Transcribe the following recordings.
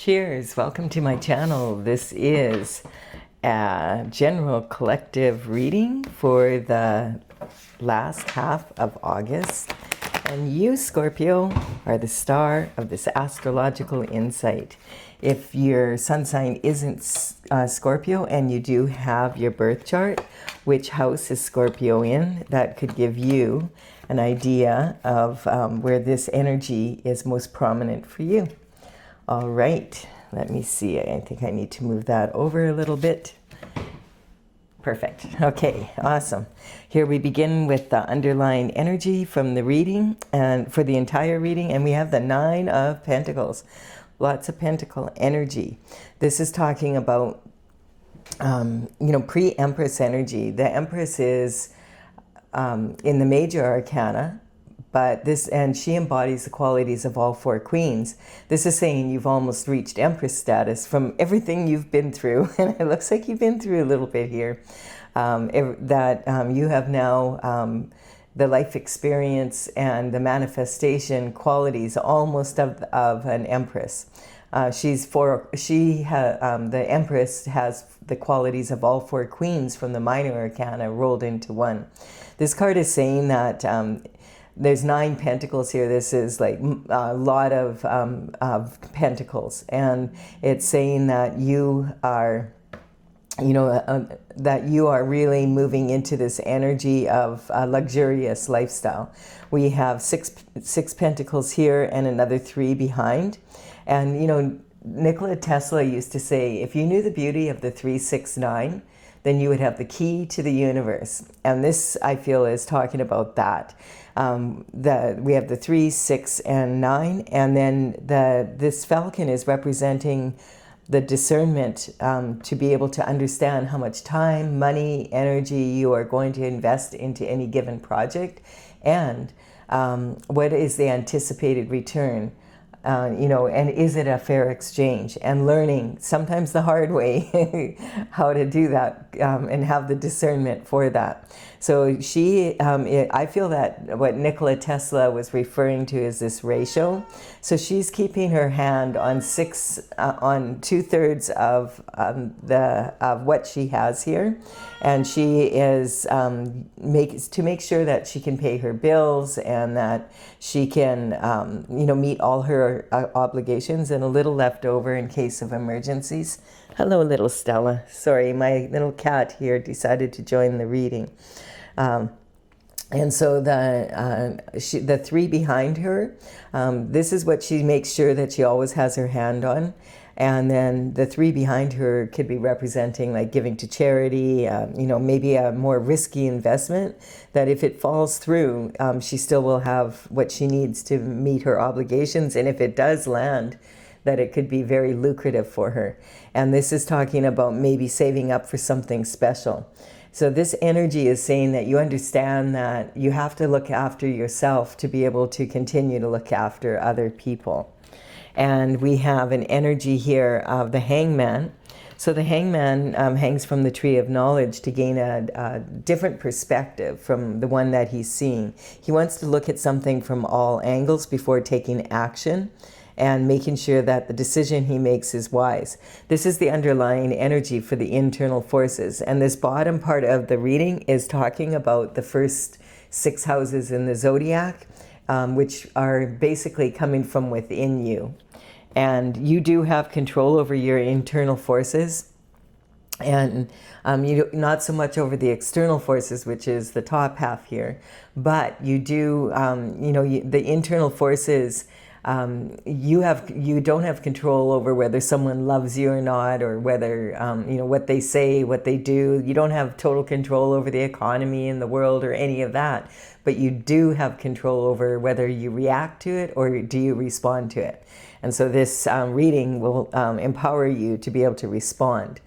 Cheers, welcome to my channel. This is a general collective reading for the last half of August. And you, Scorpio, are the star of this astrological insight. If your sun sign isn't Scorpio and you do have your birth chart, which house is Scorpio in, that could give you an idea of where this energy is most prominent for you. All right, let me see. I think I need to move that over a little bit. Perfect. Okay, awesome. Here we begin with the underlying energy from the reading and for the entire reading, and we have the Nine of Pentacles. Lots of pentacle energy. This is talking about, pre-Empress energy. The Empress is in the major arcana, but she embodies the qualities of all four queens. This is saying you've almost reached Empress status from everything you've been through, and it looks like you've been through a little bit here. You have now the life experience and the manifestation qualities almost of an Empress. The Empress has the qualities of all four queens from the minor arcana rolled into one. This card is saying that there's 9 pentacles here. This is like a lot of pentacles, and it's saying that you are, that you are really moving into this energy of a luxurious lifestyle. We have six pentacles here and another 3 behind, and Nikola Tesla used to say, if you knew the beauty of the 3, 6, 9, then you would have the key to the universe. And this, I feel, is talking about that. We have the 3, 6, and 9, and then this falcon is representing the discernment to be able to understand how much time, money, energy you are going to invest into any given project, and what is the anticipated return. And is it a fair exchange? And learning, sometimes the hard way, how to do that and have the discernment for that. So I feel that what Nikola Tesla was referring to is this ratio. So she's keeping her hand on 2/3 of what she has here, and she is to make sure that she can pay her bills and that she can meet all her obligations, and a little left over in case of emergencies. Hello, little Stella. Sorry, my little cat here decided to join the reading. And so the 3 behind her, this is what she makes sure that she always has her hand on. And then the 3 behind her could be representing like giving to charity, maybe a more risky investment that if it falls through, she still will have what she needs to meet her obligations. And if it does land, that it could be very lucrative for her. And this is talking about maybe saving up for something special. So this energy is saying that you understand that you have to look after yourself to be able to continue to look after other people. And we have an energy here of the Hangman. So the Hangman hangs from the Tree of Knowledge to gain a different perspective from the one that he's seeing. He wants to look at something from all angles before taking action and making sure that the decision he makes is wise. This is the underlying energy for the internal forces. And this bottom part of the reading is talking about the first 6 houses in the zodiac, which are basically coming from within you. And you do have control over your internal forces, and not so much over the external forces, which is the top half here, but you do, the internal forces, you don't have control over whether someone loves you or not, or whether, what they say, what they do. You don't have total control over the economy in the world or any of that, but you do have control over whether you react to it or do you respond to it. And so this reading will empower you to be able to respond.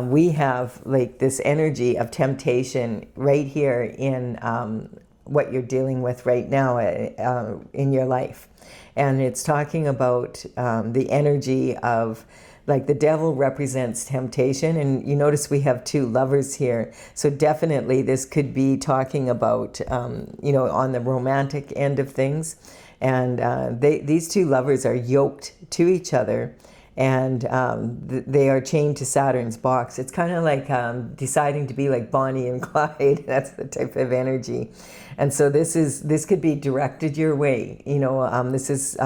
We have like this energy of temptation right here in what you're dealing with right now in your life. And it's talking about the energy of, like, the devil represents temptation. And you notice we have 2 lovers here. So definitely this could be talking about, on the romantic end of things. And these 2 lovers are yoked to each other. and they are chained to Saturn's box. It's kind of like deciding to be like Bonnie and Clyde. That's the type of energy. And so this could be directed your way. This is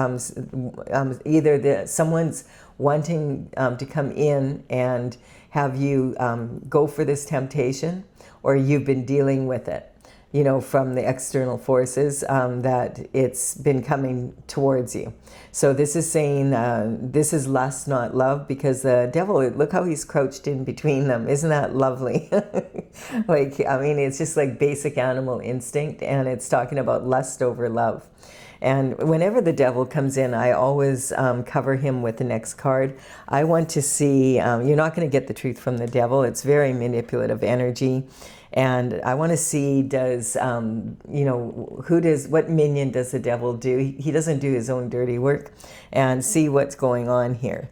either someone's wanting to come in and have you go for this temptation, or you've been dealing with it, from the external forces, that it's been coming towards you. So this is saying this is lust, not love, because the devil, look how he's crouched in between them. Isn't that lovely? It's just like basic animal instinct, and it's talking about lust over love. And whenever the devil comes in, I always cover him with the next card. I want to see, you're not going to get the truth from the devil. It's very manipulative energy. And I want to see, what minion does the devil do? He doesn't do his own dirty work. And see what's going on here.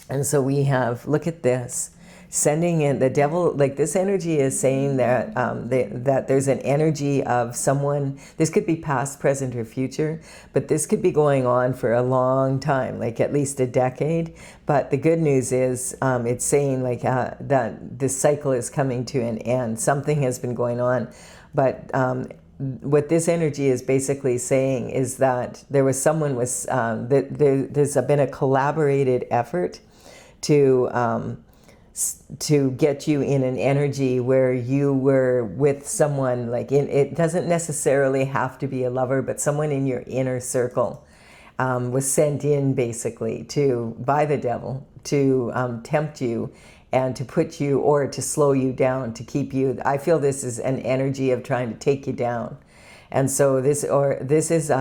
And so we have, look at this. Sending in the devil, like this energy is saying that that there's an energy of someone. This could be past, present, or future, but this could be going on for a long time, like at least a decade. But the good news is it's saying that this cycle is coming to an end. Something has been going on, but what this energy is basically saying is that there was someone there's been a collaborated effort to get you in an energy where you were with someone, it doesn't necessarily have to be a lover, but someone in your inner circle was sent in basically by the devil to tempt you and to put you, or to slow you down, to keep you. I feel this is an energy of trying to take you down. And so this isn't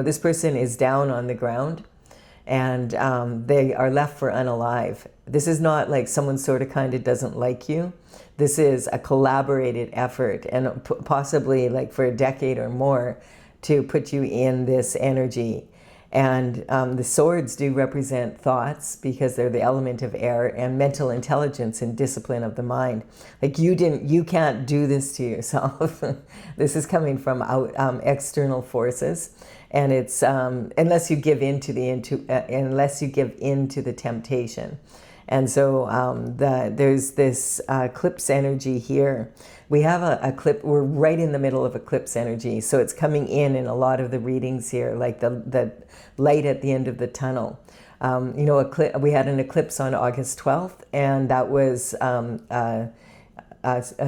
this person is down on the ground, and they are left for unalive. This is not like someone sort of kind of doesn't like you. This is a collaborated effort, and possibly like for a decade or more, to put you in this energy. And the swords do represent thoughts, because they're the element of air, and mental intelligence and discipline of the mind. Like you can't do this to yourself. This is coming from external forces. And it's unless you give in to the temptation. And so there's this eclipse energy here. We have a eclipse. We're right in the middle of eclipse energy, so it's coming in a lot of the readings here, like the light at the end of the tunnel. We had an eclipse on August 12th, and that was a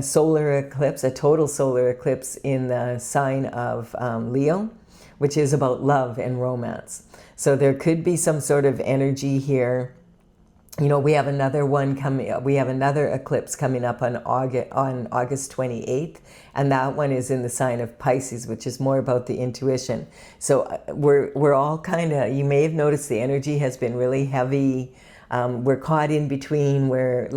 solar eclipse, a total solar eclipse in the sign of Leo, which is about love and romance. So there could be some sort of energy here. We have another one coming. We have another eclipse coming up on August 28th, and that one is in the sign of Pisces, which is more about the intuition. So we're all kind of. You may have noticed the energy has been really heavy. We're caught in between, where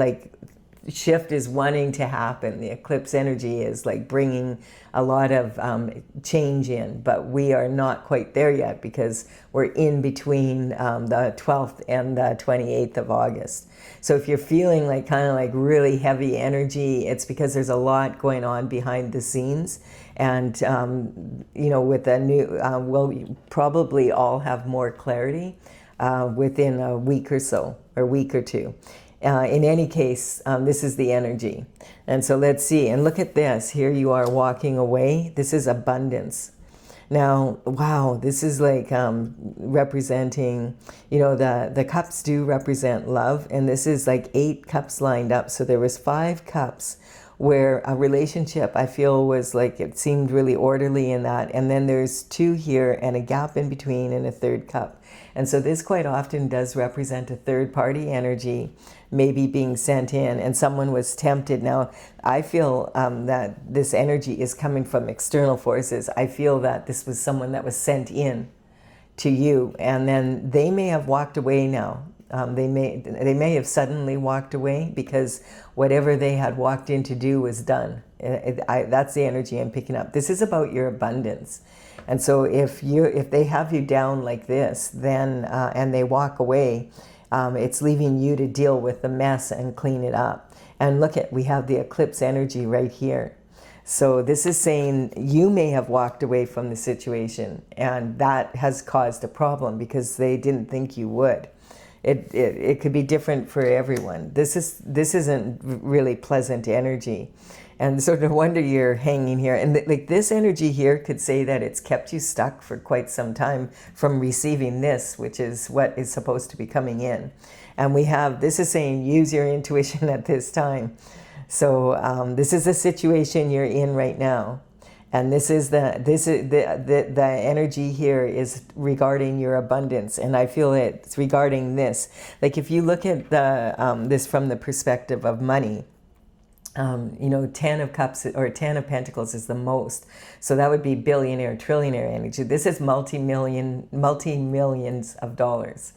shift is wanting to happen. The eclipse energy is bringing a lot of change in, but we are not quite there yet, because we're in between the 12th and the 28th of August. So if you're feeling really heavy energy, it's because there's a lot going on behind the scenes. And with a new, we'll probably all have more clarity within a week or so, or week or two. In any case, this is the energy. And so let's see. And look at this. Here you are walking away. This is abundance. Now, wow, this is representing, the cups do represent love. And this is 8 cups lined up. So there was 5 cups where a relationship, I feel, was it seemed really orderly in that. And then there's 2 here and a gap in between and a 3rd cup. And so this quite often does represent a third party energy maybe being sent in, and someone was tempted. Now, I feel that this energy is coming from external forces. I feel that this was someone that was sent in to you, and then they may have walked away now. They may have suddenly walked away, because whatever they had walked in to do was done. That's the energy I'm picking up. This is about your abundance. And so if they have you down like this, then and they walk away, it's leaving you to deal with the mess and clean it up. And look we have the eclipse energy right here. So this is saying you may have walked away from the situation, and that has caused a problem because they didn't think you would. It could be different for everyone. This isn't really pleasant energy. And so no wonder you're hanging here. And like this energy here could say that it's kept you stuck for quite some time from receiving this, which is what is supposed to be coming in. And we have, this is saying use your intuition at this time. So this is the situation you're in right now. And this is the energy here is regarding your abundance, and I feel it's regarding this. Like if you look at the this from the perspective of money, you know, 10 of cups or 10 of pentacles is the most. So that would be billionaire, trillionaire energy. This is multi-millions of dollars.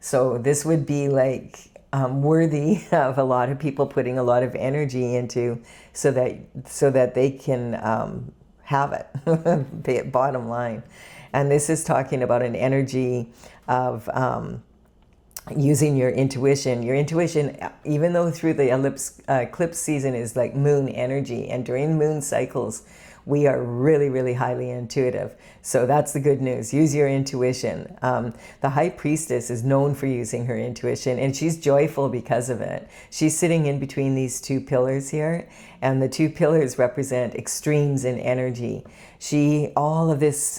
So this would be like worthy of a lot of people putting a lot of energy into, so that they can have it, bottom line. And this is talking about an energy of using your intuition. Your intuition, even though through the eclipse season is like moon energy, and during moon cycles, we are really, really highly intuitive. So that's the good news. Use your intuition. The High Priestess is known for using her intuition, and she's joyful because of it. She's sitting in between these two pillars here, and the two pillars represent extremes in energy. All of this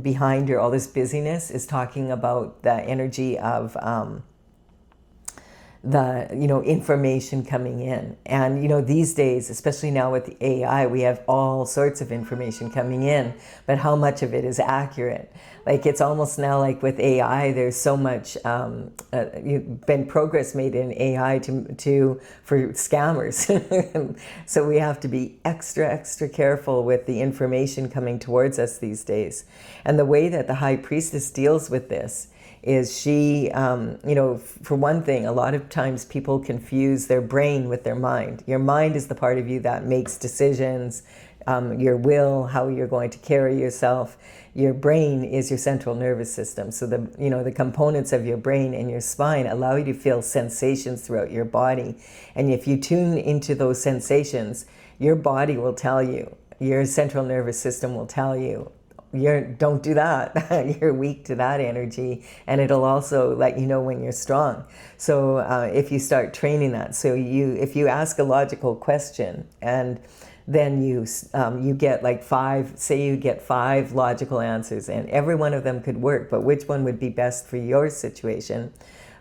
behind her, all this busyness is talking about the energy of the information coming in. And these days, especially now with the AI, we have all sorts of information coming in, but how much of it is accurate? Like it's almost now like with AI, there's so much been progress made in AI for scammers. So we have to be extra careful with the information coming towards us these days. And the way that the High Priestess deals with this is she, for one thing, a lot of times people confuse their brain with their mind. Your mind is the part of you that makes decisions, your will, how you're going to carry yourself. Your brain is your central nervous system. So the components of your brain and your spine allow you to feel sensations throughout your body. And if you tune into those sensations, your body will tell you, your central nervous system will tell you, don't do that. You're weak to that energy, and it'll also let you know when you're strong. So if you start training that, so if you ask a logical question and then you get like you get 5 logical answers, and every one of them could work, but which one would be best for your situation?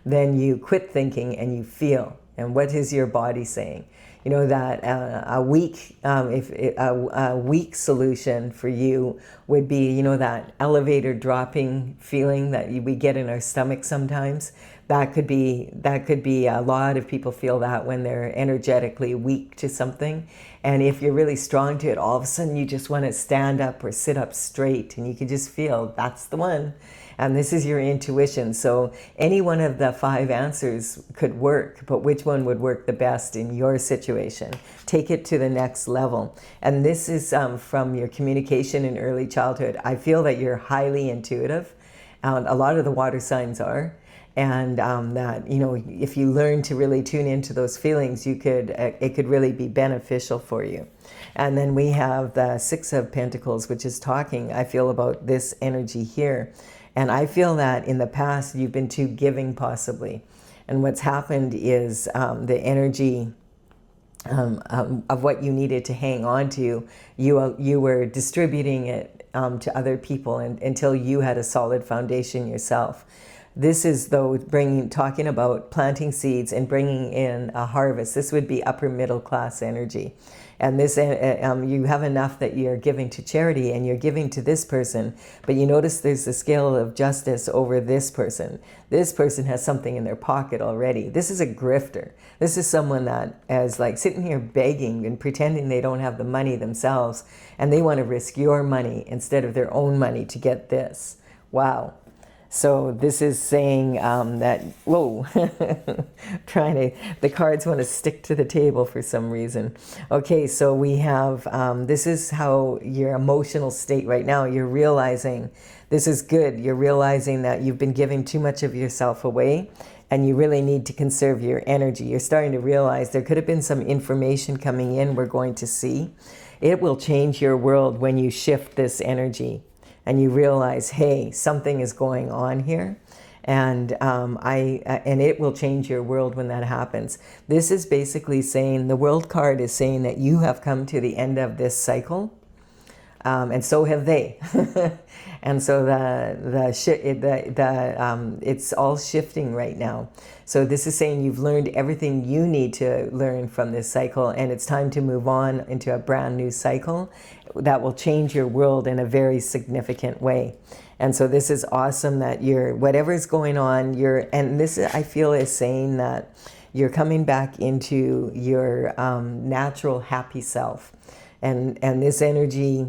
Then you quit thinking and you feel. And what is your body saying? That a weak solution for you would be, that elevator dropping feeling that we get in our stomach sometimes. That could be a lot of people feel that when they're energetically weak to something. And if you're really strong to it, all of a sudden you just want to stand up or sit up straight, and you can just feel that's the one. And this is your intuition. So any one of the 5 answers could work, but which one would work the best in your situation? Take it to the next level. And this is from your communication in early childhood. I feel that you're highly intuitive. A lot of the water signs are. And that, if you learn to really tune into those feelings, it could really be beneficial for you. And then we have the 6 of Pentacles, which is talking, I feel, about this energy here. And I feel that in the past, you've been too giving, possibly. And what's happened is the energy of what you needed to hang on to, you were distributing it to other people until you had a solid foundation yourself. This is, though, talking about planting seeds and bringing in a harvest. This would be upper middle class energy. And this, you have enough that you're giving to charity and you're giving to this person, but you notice there's a scale of justice over this person. This person has something in their pocket already. This is a grifter. This is someone that is like sitting here begging and pretending they don't have the money themselves, and they want to risk your money instead of their own money to get this. Wow. So this is saying that, whoa, the cards want to stick to the table for some reason. Okay, so we have, this is how your emotional state right now, you're realizing, this is good, you're realizing that you've been giving too much of yourself away, and you really need to conserve your energy. You're starting to realize there could have been some information coming in we're going to see. It will change your world when you shift this energy and you realize, hey, something is going on here. And and it will change your world when that happens. This is basically saying, the world card is saying that you have come to the end of this cycle, and so have they. And so it's all shifting right now. So this is saying you've learned everything you need to learn from this cycle, and it's time to move on into a brand new cycle that will change your world in a very significant way. And so this is awesome that whatever's going on, and this I feel is saying that you're coming back into your natural happy self. And this energy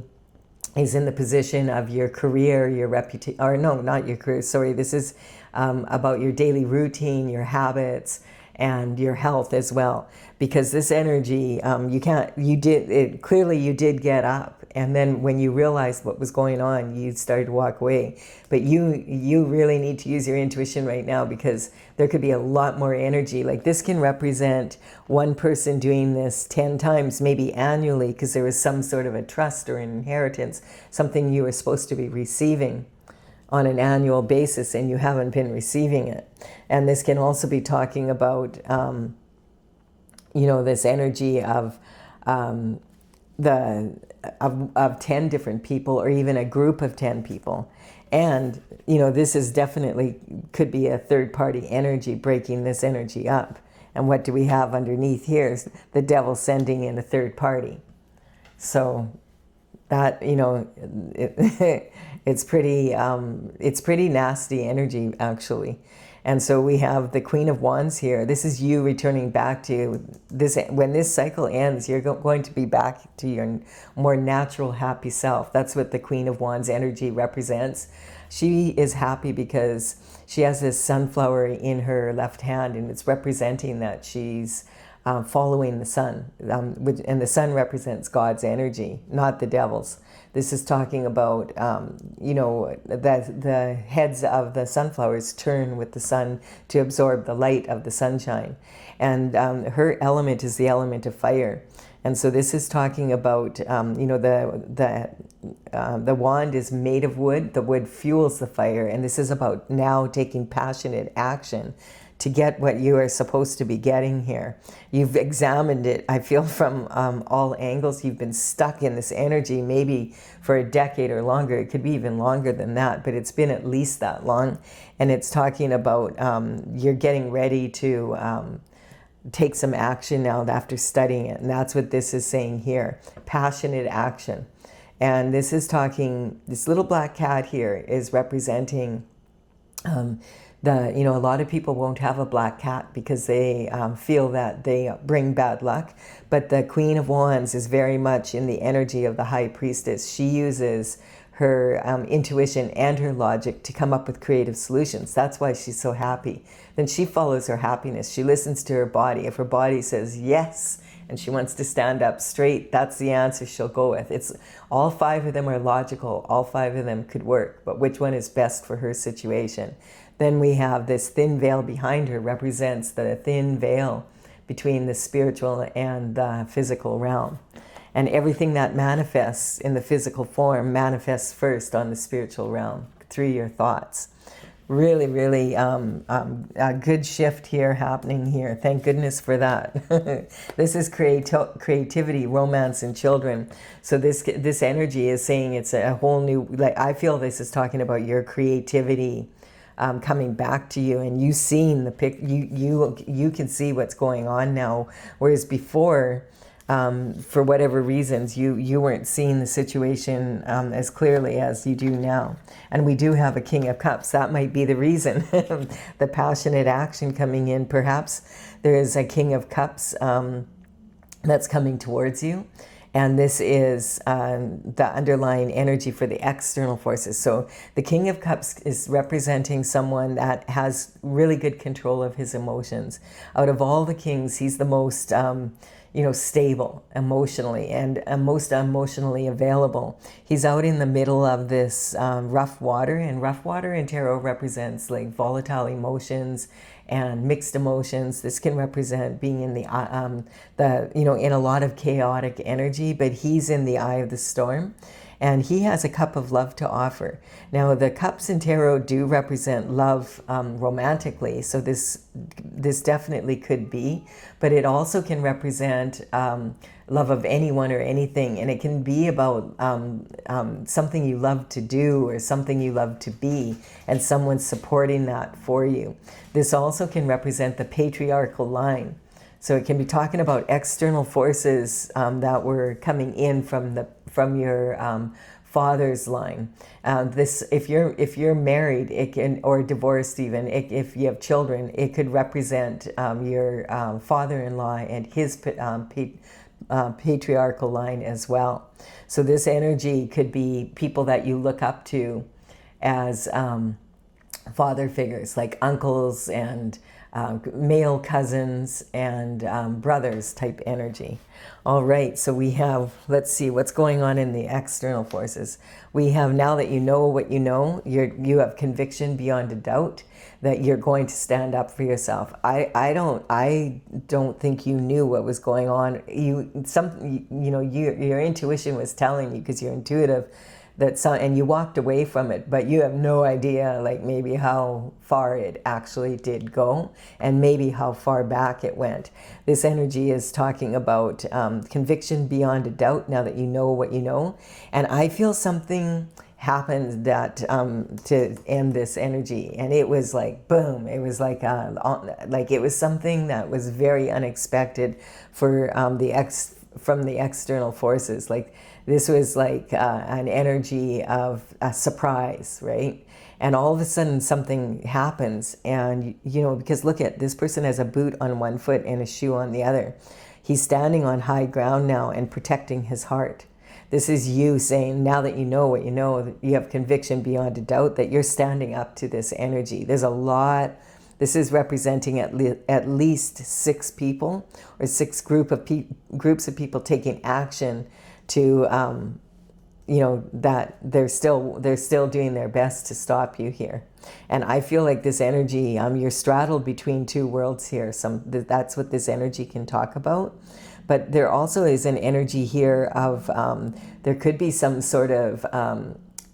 is in the position of your career, your reputation, or no, not your career, sorry. This is about your daily routine, your habits, and your health as well. Because this energy, clearly you did get up. And then when you realized what was going on, you started to walk away. But you really need to use your intuition right now, because there could be a lot more energy. Like, this can represent one person doing this 10 times, maybe annually, because there was some sort of a trust or an inheritance, something you were supposed to be receiving on an annual basis, and you haven't been receiving it. And this can also be talking about, this energy of 10 different people, or even a group of 10 people. And, this is definitely could be a third party energy breaking this energy up. And what do we have underneath here is the devil sending in a third party. So that, it's pretty nasty energy, actually. And so we have the Queen of Wands here. This is you returning back to this. When this cycle ends, you're going to be back to your more natural, happy self. That's what the Queen of Wands energy represents. She is happy because she has this sunflower in her left hand, and it's representing that she's following the sun. And the sun represents God's energy, not the devil's. This is talking about, the heads of the sunflowers turn with the sun to absorb the light of the sunshine. And her element is the element of fire. And so this is talking about, the wand is made of wood. The wood fuels the fire. And this is about now taking passionate action to get what you are supposed to be getting here. You've examined it, I feel, from all angles. You've been stuck in this energy maybe for a decade or longer. It could be even longer than that, but it's been at least that long. And it's talking about you're getting ready to take some action now after studying it. And that's what this is saying here, passionate action. And this is talking, this little black cat here is representing a lot of people won't have a black cat because they feel that they bring bad luck. But the Queen of Wands is very much in the energy of the High Priestess. She uses her intuition and her logic to come up with creative solutions. That's why she's so happy. Then she follows her happiness. She listens to her body. If her body says yes, and she wants to stand up straight, that's the answer she'll go with. It's all 5 of them are logical. All 5 of them could work, but which one is best for her situation? Then we have this thin veil behind her, represents the thin veil between the spiritual and the physical realm. And everything that manifests in the physical form manifests first on the spiritual realm through your thoughts. Really, really a good shift here happening here. Thank goodness for that. This is creativity, romance, and children. So this energy is saying it's a whole new, like, I feel this is talking about your creativity coming back to you, and you seeing the you can see what's going on now, whereas before, for whatever reasons, you weren't seeing the situation as clearly as you do now. And we do have a King of Cups. That might be the reason. The passionate action coming in. Perhaps there is a King of Cups that's coming towards you. And this is the underlying energy for the external forces. So the King of Cups is representing someone that has really good control of his emotions. Out of all the kings, he's the most, stable emotionally and most emotionally available. He's out in the middle of this rough water, and rough water in tarot represents like volatile emotions and mixed emotions. This can represent being in in a lot of chaotic energy, but he's in the eye of the storm. And he has a cup of love to offer. Now, the cups in tarot do represent love romantically, so this definitely could be, but it also can represent love of anyone or anything, and it can be about something you love to do or something you love to be, and someone's supporting that for you. This also can represent the patriarchal line. So it can be talking about external forces that were coming in from your father's line. If you're married, it can, or divorced even, if you have children, it could represent your father-in-law and his patriarchal line as well. So this energy could be people that you look up to as father figures, like uncles and male cousins and brothers type energy. All right, so we have, let's see what's going on in the external forces. We have, now that you know what you know, you have conviction beyond a doubt that you're going to stand up for yourself. I don't think you knew what was going on. Your intuition was telling you, because you're intuitive, and you walked away from it, but you have no idea, like, maybe how far it actually did go and maybe how far back it went. This energy is talking about conviction beyond a doubt, now that you know what you know. And I feel something happened that to end this energy, and it was like boom. It was like it was something that was very unexpected for from the external forces. Like, this was like an energy of a surprise, right? And all of a sudden something happens, and because look at this person has a boot on one foot and a shoe on the other. He's standing on high ground now and protecting his heart. This is you saying, now that you know what you know, you have conviction beyond a doubt that you're standing up to this energy. There's a lot. This is representing at least 6 people, or 6 groups of people taking action to, that they're still doing their best to stop you here. And I feel like this energy, you're straddled between 2 worlds here. That's what this energy can talk about. But there also is an energy here of, there could be some sort of,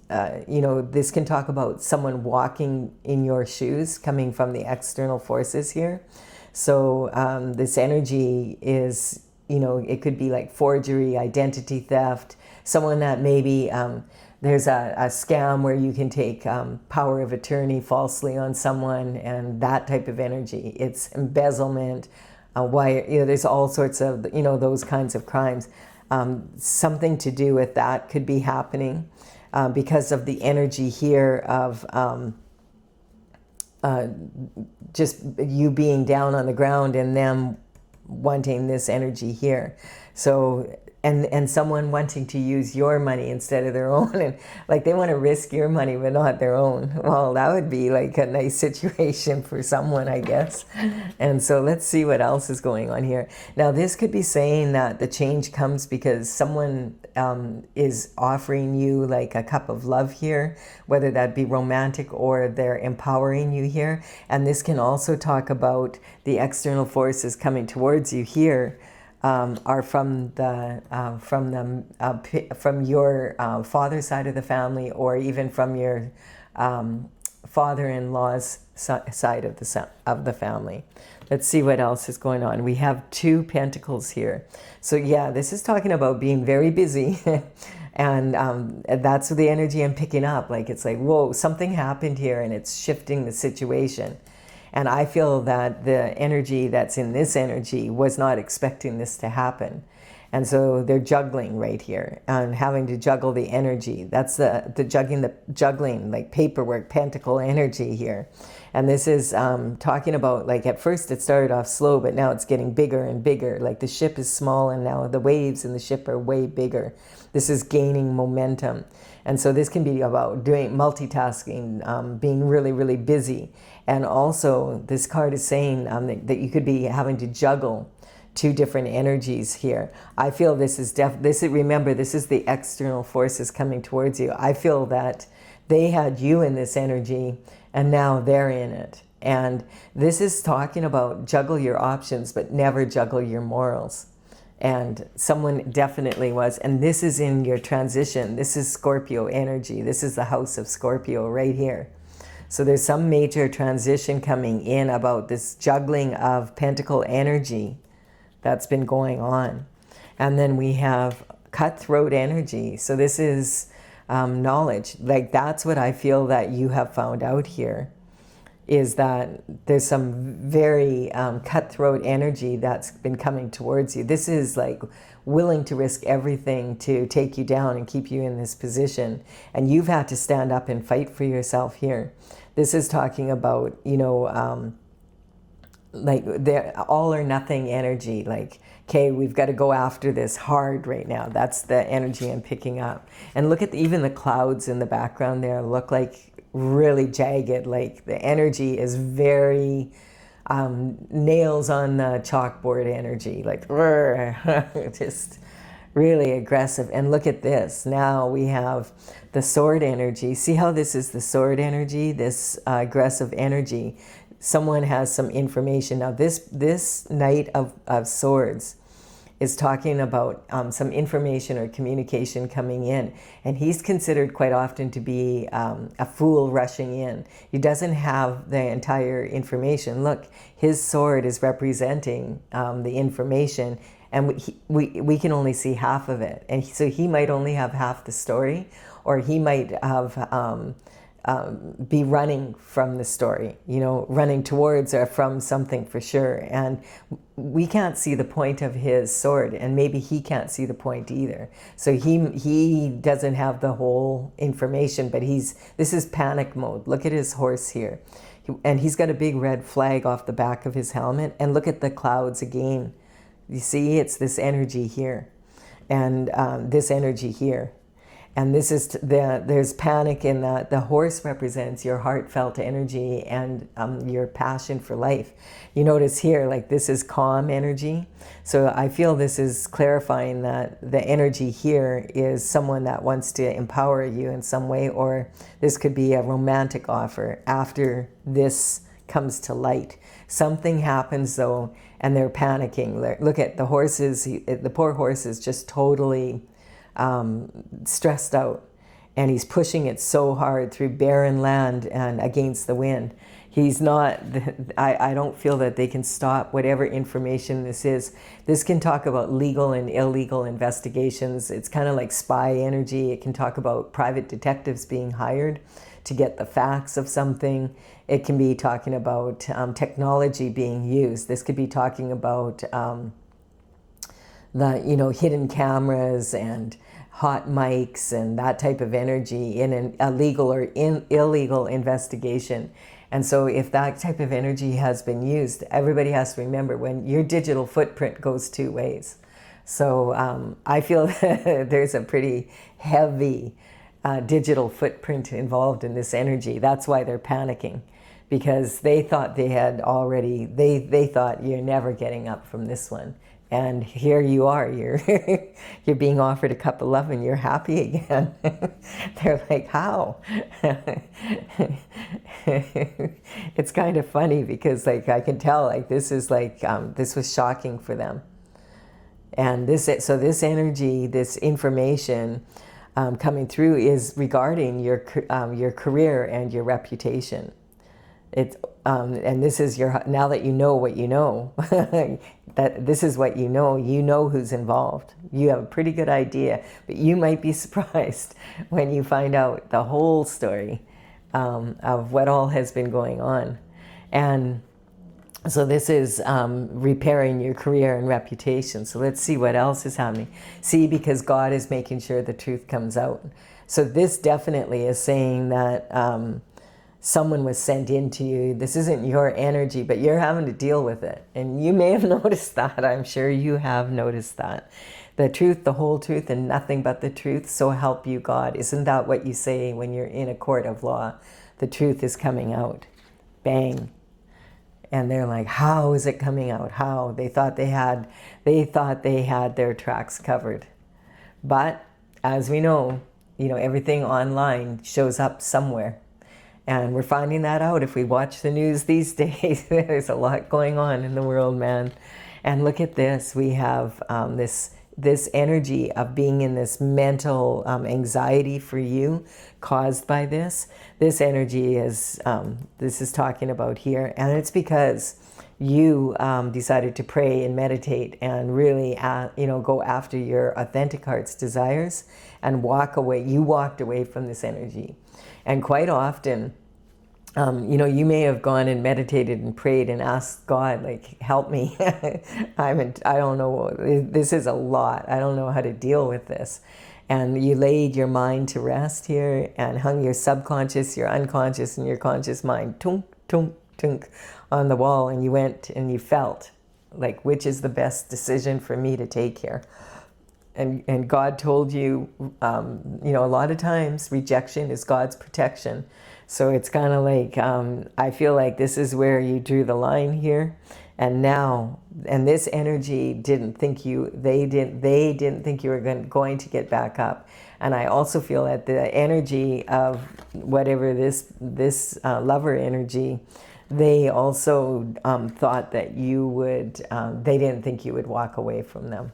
this can talk about someone walking in your shoes, coming from the external forces here. So this energy is, it could be like forgery, identity theft, someone that maybe there's a scam where you can take power of attorney falsely on someone, and that type of energy. It's embezzlement, there's all sorts of, those kinds of crimes. Something to do with that could be happening because of the energy here of just you being down on the ground and them wanting this energy here. So, and someone wanting to use your money instead of their own, and like they want to risk your money but not their own. Well, that would be like a nice situation for someone, I guess. And so let's see what else is going on here. Now, this could be saying that the change comes because someone is offering you like a cup of love here, whether that be romantic or they're empowering you here. And this can also talk about the external forces coming towards you here. Are from your father's side of the family, or even from your father-in-law's side of the family. Let's see what else is going on. We have 2 pentacles here. So yeah, this is talking about being very busy. And that's the energy I'm picking up. Like, it's like, whoa, something happened here and it's shifting the situation. And I feel that the energy that's in this energy was not expecting this to happen. And so they're juggling right here and having to juggle the energy. That's the juggling, like paperwork, pentacle energy here. And this is talking about, like, at first it started off slow, but now it's getting bigger and bigger. Like, the ship is small and now the waves in the ship are way bigger. This is gaining momentum. And so this can be about doing multitasking, being really, really busy. And also this card is saying that you could be having to juggle two different energies here. I feel this is remember, this is the external forces coming towards you. I feel that they had you in this energy and now they're in it. And this is talking about juggle your options, but never juggle your morals. And someone definitely was. And this is in your transition. This is Scorpio energy. This is the house of Scorpio right here. So there's some major transition coming in about this juggling of pentacle energy that's been going on. And then we have cutthroat energy. So this is knowledge. Like, that's what I feel that you have found out here, is that there's some very cutthroat energy that's been coming towards you. This is like willing to risk everything to take you down and keep you in this position. And you've had to stand up and fight for yourself here. This is talking about, you know, like all or nothing energy. Like, okay, we've got to go after this hard right now. That's the energy I'm picking up. And look at even the clouds in the background there look like really jagged. Like, the energy is very nails on the chalkboard energy, like just really aggressive. And look at this. Now we have the sword energy. See how this is the sword energy, this aggressive energy. Someone has some information. Now this Knight of Swords is talking about some information or communication coming in. And he's considered quite often to be a fool rushing in. He doesn't have the entire information. Look, his sword is representing the information, and we can only see half of it. And so he might only have half the story, or he might have be running from the story, you know, running towards or from something for sure. And we can't see the point of his sword, and maybe he can't see the point either. So he doesn't have the whole information, but this is panic mode. Look at his horse here. And he's got a big red flag off the back of his helmet. And look at the clouds again. You see, it's this energy here and this energy here. And this is there's panic in that. The horse represents your heartfelt energy and your passion for life. You notice here, like, this is calm energy. So I feel this is clarifying that the energy here is someone that wants to empower you in some way, or this could be a romantic offer after this comes to light. Something happens though, and they're panicking. Look at the horses. The poor horse is just totally stressed out, and he's pushing it so hard through barren land and against the wind. He's not, I don't feel that they can stop whatever information this is. This can talk about legal and illegal investigations. It's kind of like spy energy. It can talk about private detectives being hired to get the facts of something. It can be talking about technology being used. This could be talking about the, you know, hidden cameras and hot mics and that type of energy in a legal or illegal investigation. And so if that type of energy has been used, everybody has to remember, when your digital footprint goes two ways. So I feel that there's a pretty heavy digital footprint involved in this energy. That's why they're panicking, because they thought they had already, they thought you're never getting up from this one. And here you are, you're being offered a cup of love and you're happy again. They're like, how? It's kind of funny because, like, I can tell, like, this is like, this was shocking for them. And so this energy, this information coming through is regarding your career and your reputation. It's and this is now that you know what you know, that this is what you know who's involved. You have a pretty good idea, but you might be surprised when you find out the whole story of what all has been going on. And so this is repairing your career and reputation. So let's see what else is happening. See, because God is making sure the truth comes out. So this definitely is saying that someone was sent into you. This isn't your energy, but you're having to deal with it. And you may have noticed that. I'm sure you have noticed that. The truth, the whole truth, and nothing but the truth, so help you God. Isn't that what you say when you're in a court of law? The truth is coming out. Bang. And they're like, how is it coming out? How? They thought they had their tracks covered. But as we know, everything online shows up somewhere. And we're finding that out if we watch the news these days. There's a lot going on in the world, man. And look at this. We have this energy of being in this mental anxiety for you caused by this. This energy is, this is talking about here. And it's because you decided to pray and meditate and really, go after your authentic heart's desires and walk away. You walked away from this energy. And quite often, you may have gone and meditated and prayed and asked God, like, help me. I don't know. This is a lot. I don't know how to deal with this. And you laid your mind to rest here and hung your subconscious, your unconscious, and your conscious mind, tunk, tunk, tunk, on the wall. And you went and you felt like, which is the best decision for me to take here? And God told you, a lot of times rejection is God's protection. So it's kind of like, I feel like this is where you drew the line here. And now, and this energy didn't think they didn't think you were going to get back up. And I also feel that the energy of whatever this lover energy, they also thought that you would, they didn't think you would walk away from them.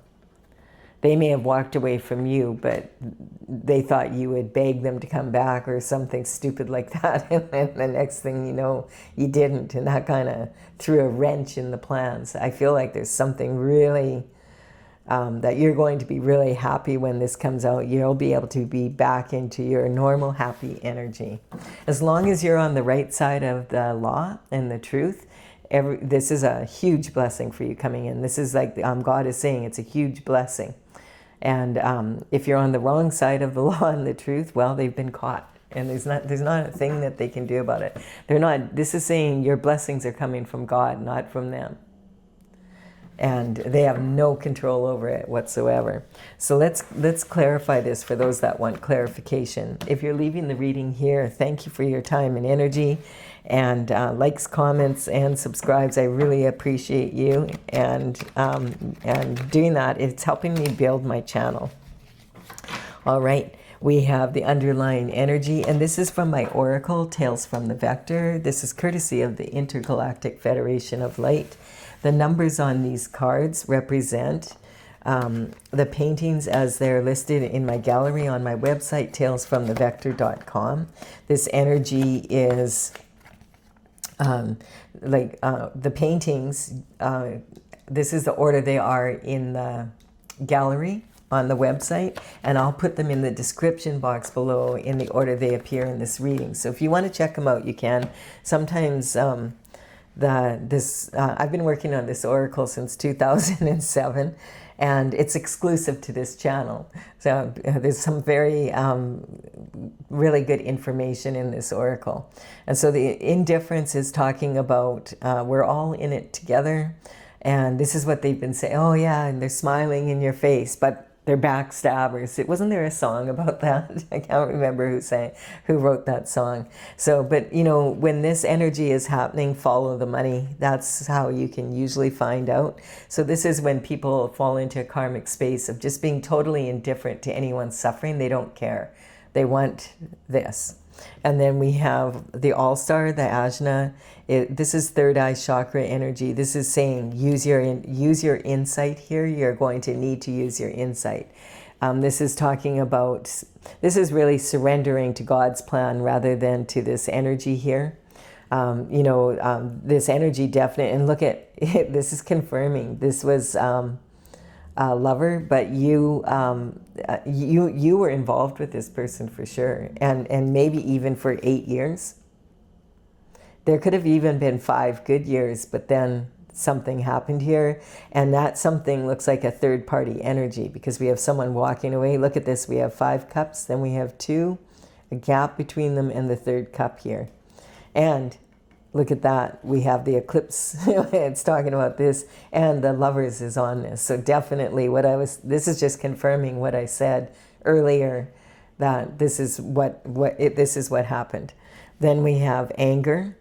They may have walked away from you, but they thought you would beg them to come back or something stupid like that. And then the next thing you know, you didn't. And that kind of threw a wrench in the plans. I feel like there's something really, that you're going to be really happy when this comes out. You'll be able to be back into your normal, happy energy. As long as you're on the right side of the law and the truth, this is a huge blessing for you coming in. This is like God is saying it's a huge blessing. And if you're on the wrong side of the law and the truth, well, they've been caught. And there's not a thing that they can do about it. This is saying your blessings are coming from God, not from them. And they have no control over it whatsoever. So let's clarify this for those that want clarification. If you're leaving the reading here, thank you for your time and energy. And likes, comments, and subscribes. I really appreciate you. And doing that, it's helping me build my channel. All right. We have the underlying energy, and this is from my oracle, Tales from the Vector. This is courtesy of the Intergalactic Federation of Light. The numbers on these cards represent the paintings as they're listed in my gallery on my website, talesfromthevector.com. This energy is the paintings. This is the order they are in the gallery on the website, and I'll put them in the description box below in the order they appear in this reading. So if you want to check them out, you can. Sometimes I've been working on this oracle since 2007, and it's exclusive to this channel. So there's some very really good information in this oracle. And so the indifference is talking about we're all in it together, and this is what they've been saying. Oh yeah, and they're smiling in your face, but they're backstabbers. Wasn't there a song about that? I can't remember who wrote that song. So, but when this energy is happening, follow the money. That's how you can usually find out. So this is when people fall into a karmic space of just being totally indifferent to anyone's suffering. They don't care. They want this. And then we have the All-Star, the Ajna. This is third eye chakra energy. This is saying use your insight here. You're going to need to use your insight. This is talking about, this is really surrendering to God's plan rather than to this energy here. This energy definite, and look at it, this is confirming. This was a lover, but you were involved with this person for sure, and maybe even for 8 years. There could have even been 5 good years, but then something happened here, and that something looks like a third party energy because we have someone walking away. Look at this. We have 5 cups, then we have 2, a gap between them, and the third cup here. And look at that. We have the eclipse. It's talking about this, and the lovers is on this. So definitely this is just confirming what I said earlier, that this is this is what happened. Then we have anger.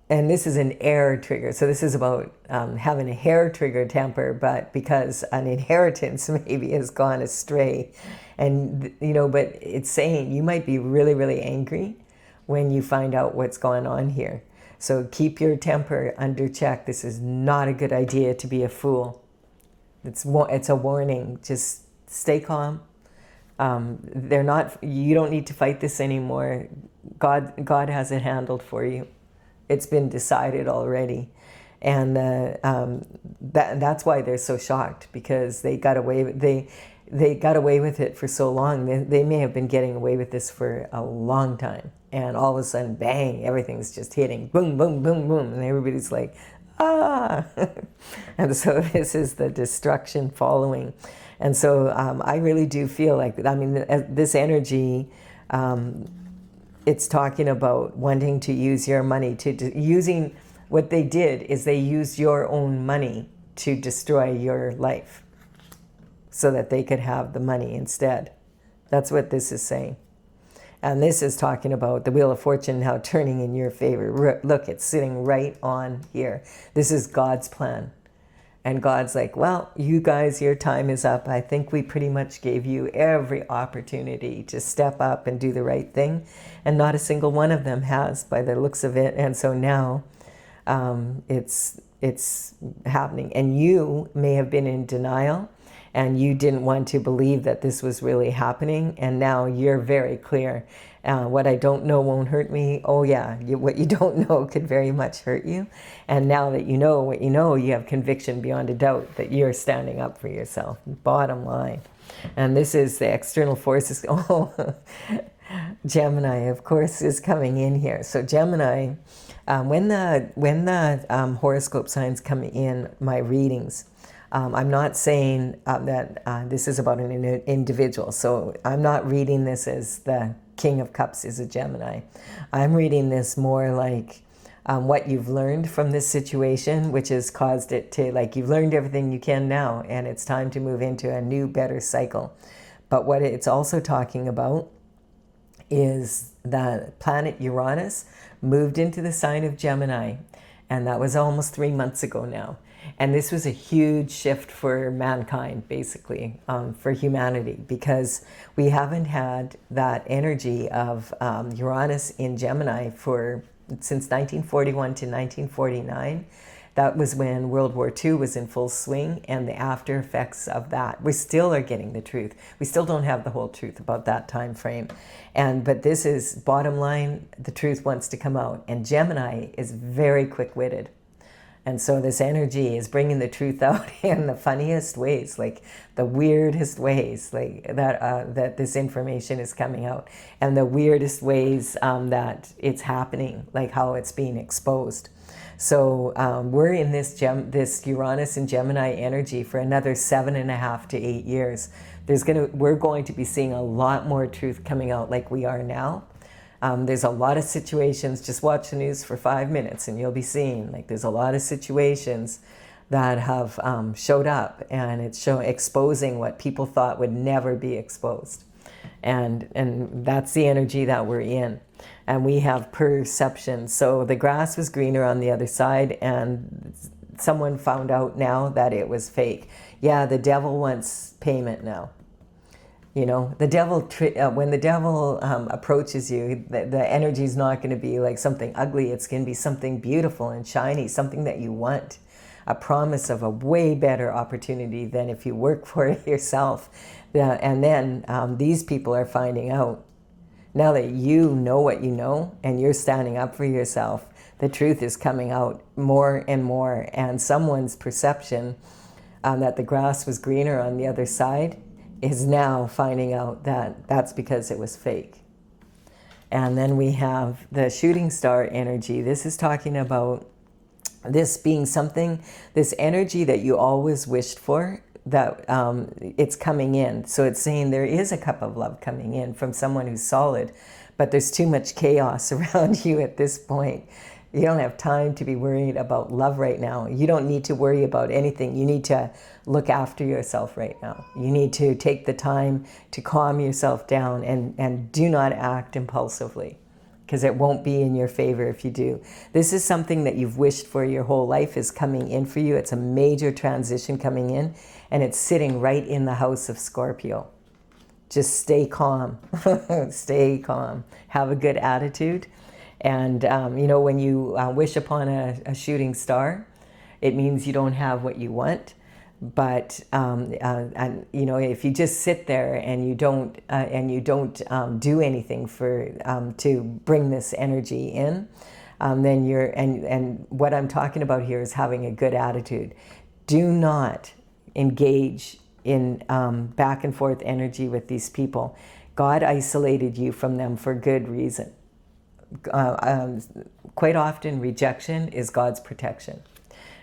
and this is an air trigger. So this is about having a hair trigger temper, but because an inheritance maybe has gone astray. And, you know, but it's saying you might be really, really angry when you find out what's going on here. So keep your temper under check. This is not a good idea to be a fool. It's a warning. Just stay calm. You don't need to fight this anymore. God has it handled for you. It's been decided already. And that's why they're so shocked, because they got away with it for so long. They may have been getting away with this for a long time. And all of a sudden, bang, everything's just hitting. Boom, boom, boom, boom. And everybody's like, ah. And so this is the destruction following. And so I really do feel like, I mean, this energy, it's talking about wanting to use your money, using what they did is they used your own money to destroy your life so that they could have the money instead. That's what this is saying. And this is talking about the Wheel of Fortune now turning in your favor. Look, it's sitting right on here. This is God's plan. And God's like, well, you guys, your time is up. I think we pretty much gave you every opportunity to step up and do the right thing. And not a single one of them has, by the looks of it. And so now it's happening. And you may have been in denial, and you didn't want to believe that this was really happening. And now you're very clear. What I don't know won't hurt me. Oh yeah, what you don't know could very much hurt you. And now that you know what you know, you have conviction beyond a doubt that you're standing up for yourself. Bottom line. And this is the external forces. Oh, Gemini, of course, is coming in here. So Gemini, when the horoscope signs come in my readings, I'm not saying that this is about an individual. So I'm not reading this as the King of Cups is a Gemini. I'm reading this more like what you've learned from this situation, which has caused it to, like, you've learned everything you can now, and it's time to move into a new, better cycle. But what it's also talking about is that planet Uranus moved into the sign of Gemini, and that was almost 3 months ago now. And this was a huge shift for mankind, basically, for humanity, because we haven't had that energy of Uranus in Gemini since 1941 to 1949. That was when World War II was in full swing, and the after effects of that. We still are getting the truth. We still don't have the whole truth about that time frame. But this is, bottom line, the truth wants to come out. And Gemini is very quick-witted. And so this energy is bringing the truth out in the funniest ways, like the weirdest ways, like that this information is coming out, and the weirdest ways that it's happening, like how it's being exposed. So we're in this Uranus and Gemini energy for another 7.5 to 8 years. We're going to be seeing a lot more truth coming out like we are now. There's a lot of situations, just watch the news for 5 minutes and you'll be seeing, like, there's a lot of situations that have showed up, and it's exposing what people thought would never be exposed. And that's the energy that we're in. And we have perception. So the grass was greener on the other side, and someone found out now that it was fake. Yeah, the devil wants payment now. You know, the devil, when the devil approaches you, the energy is not going to be like something ugly. It's going to be something beautiful and shiny, something that you want, a promise of a way better opportunity than if you work for it yourself. And then these people are finding out, now that you know what you know and you're standing up for yourself, the truth is coming out more and more. And someone's perception that the grass was greener on the other side is now finding out that that's because it was fake. And then we have the shooting star energy. This is talking about this being something, this energy that you always wished for, that it's coming in. So it's saying there is a cup of love coming in from someone who's solid, but there's too much chaos around you at this point. You don't have time to be worried about love right now. You don't need to worry about anything. You need to look after yourself right now. You need to take the time to calm yourself down and do not act impulsively. because it won't be in your favor if you do. This is something that you've wished for your whole life is coming in for you. It's a major transition coming in, and it's sitting right in the house of Scorpio. Just stay calm. Stay calm. Have a good attitude. And, you know, when you wish upon a shooting star, it means you don't have what you want. But, and, you know, if you just sit there and you don't do anything to bring this energy in, then you're, and what I'm talking about here is having a good attitude. Do not engage in back and forth energy with these people. God isolated you from them for good reason. Quite often rejection is God's protection.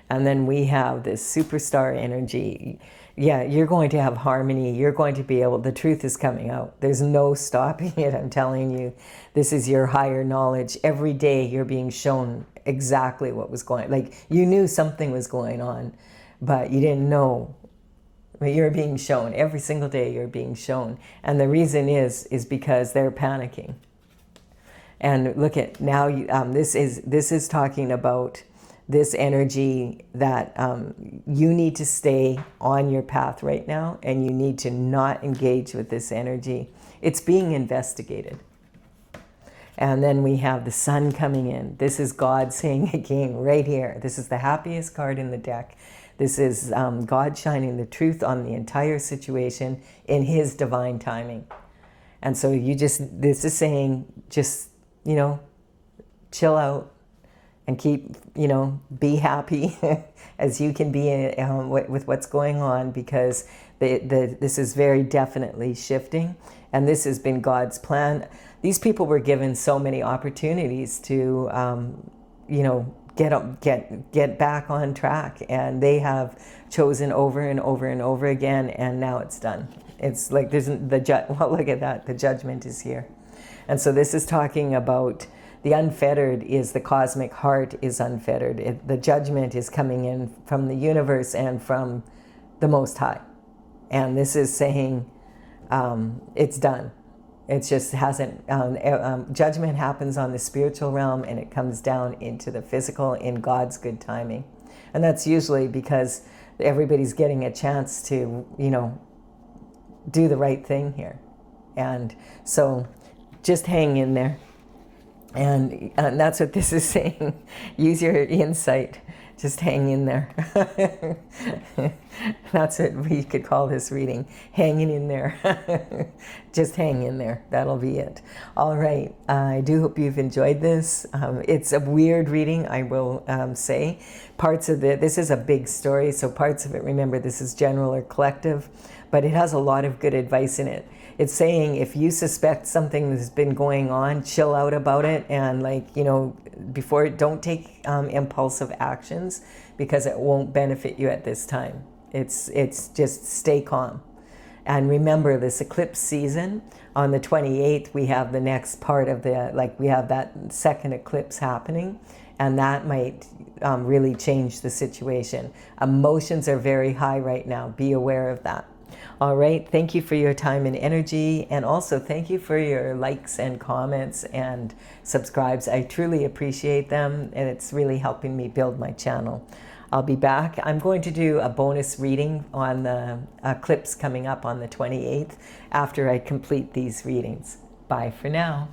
And then we have this superstar energy. Yeah, you're going to have harmony. You're going to be able, the truth is coming out. There's no stopping it, I'm telling you. This is your higher knowledge. Every day you're being shown exactly what was going on. Like, you knew something was going on, but you didn't know. But you're being shown. Every single day you're being shown. And the reason is because they're panicking. And look at, now this is talking about this energy that you need to stay on your path right now, and you need to not engage with this energy. It's being investigated. And then we have the sun coming in. This is God saying again right here. This is the happiest card in the deck. This is God shining the truth on the entire situation in His divine timing. And so this is saying, just, you know, chill out. And keep, you know, be happy as you can be with what's going on, because this is very definitely shifting, and this has been God's plan. These people were given so many opportunities to, you know, get back on track, and they have chosen over and over and over again, and now it's done. It's like there's well, look at that, the judgment is here, and so this is talking about. The unfettered is the cosmic heart is unfettered. The judgment is coming in from the universe and from the Most High. And this is saying it's done. It just hasn't, judgment happens on the spiritual realm, and it comes down into the physical in God's good timing. And that's usually because everybody's getting a chance to, you know, do the right thing here. And so just hang in there. And that's what this is saying. Use your insight. Just hang in there. That's what we could call this reading. Hanging in there. Just hang in there. That'll be it. All right. I do hope you've enjoyed this. It's a weird reading, I will say. Parts of this is a big story, so parts of it, remember, this is general or collective, but it has a lot of good advice in it. It's saying if you suspect something has been going on, chill out about it, and, like, you know, don't take impulsive actions, because it won't benefit you at this time. It's just stay calm. And remember, this eclipse season, on the 28th, we have the next part of we have that second eclipse happening, and that might really change the situation. Emotions are very high right now. Be aware of that. All right, thank you for your time and energy, and also thank you for your likes and comments and subscribes. I truly appreciate them, and it's really helping me build my channel. I'll be back. I'm going to do a bonus reading on the eclipse coming up on the 28th after I complete these readings. Bye for now.